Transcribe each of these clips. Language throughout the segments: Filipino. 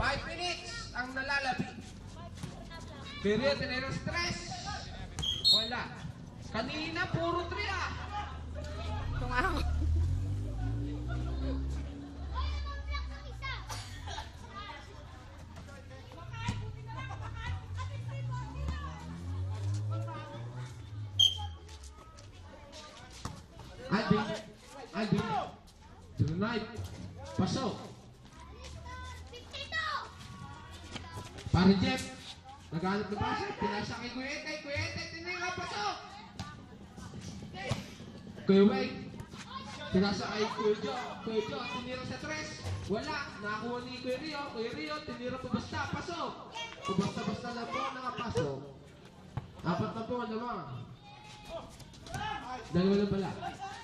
5 minutes ang nalalabi. Pero tinira stress. Wala. Kanina puro 3 ah. Tumawa. Alvin. Tonight. Pasok. Para Jeff. Naghanap na basa. Pinasa kay Kuya Ete. Kuya Ete, tinira. Pasok. Kuya Wade. Pinasa kay Kuya Jo. Kuya Jo, tinira sa 3. Wala. Nakakuha ni Kuya Rio. Kuya Rio, tinira pa basta. Pasok. Basta na po nakapasok. 4 na po naman. Dalawa lang pala.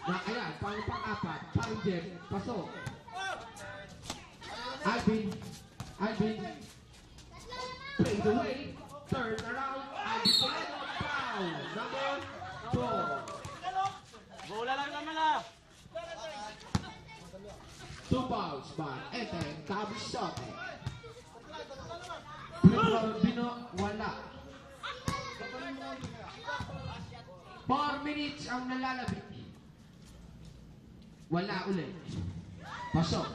Ayan, pang-4. Parang Jeff. Pasok. Alvin. Play the way. Turn around. Alvin Toledo. Foul. Number 4. Bola lang naman ah. 2 fouls by Ete Cabisote. Bino, wala. 4 minutes ang nalalabi. Wala ulit. Pasok.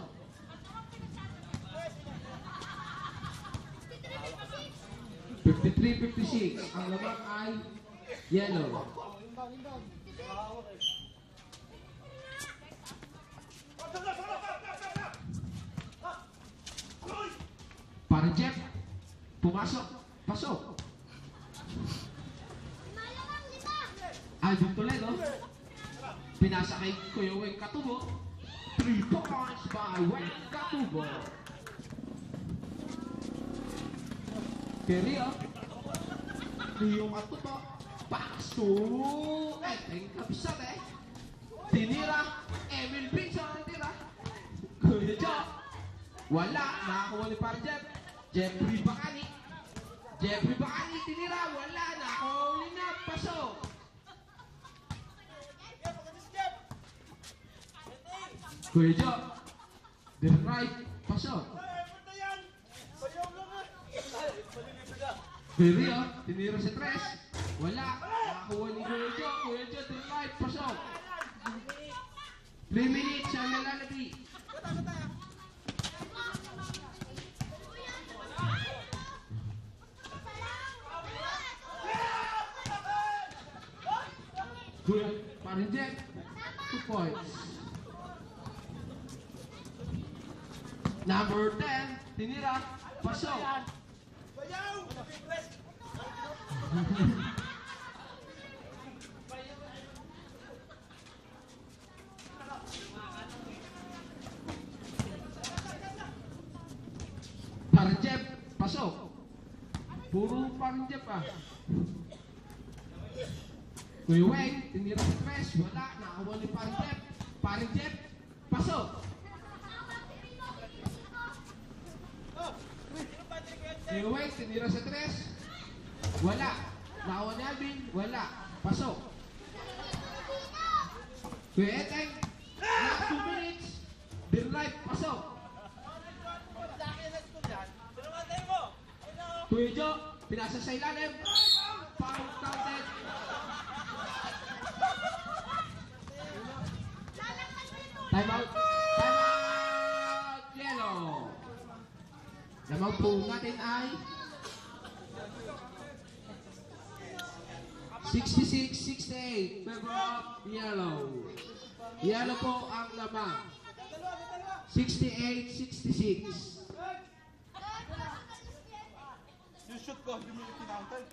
53-56. Ang lamang ay yellow. Para Jeff. Pumasok. Pasok. Alvin Toledo. Pinasa kay Kuya Weng Katubo. 3 points by Weng Katubo. Kerio. Yung Katubo. Pass to Ete Cabisote. Tinira. Emil Pinson. Tira. Kuya Jo. Wala. Nakakuha ni para Jeff. Jeffrey Bacani. Tinira. Wala. Nakakuha na. Pasok. Kuya Jo, the right, pasok. Kuya Rio, tinira sa 3. Wala, nakakuha ni Kuya Jo. Kuya Jo, the right, pasok. 3 minutes ang nalalabi. Kuya, parang Jeff, 2 points. Number 10, tinira, pasok. Para Jeff, pasok. Puro parang Jeff ah. Kuya Weng, tinira sa 3. Wala, nakakuha ni parang Jeff. Parang Jeff, pasok. Kuya Weng, tinira sa 3. Wala. Nakakuha ni Alvin. Wala. Pasok. Kuya Eteng. Last 2 minutes. Dear life. Pasok. Kuya Jo. Pinasa sa ilalim. Foul counted. Time out. Yellow. Lamang po natin ay 66-68. Favor of yellow. Yellow po ang lamang. 68-66. Yung shoot ko, hindi mo yung kinountad.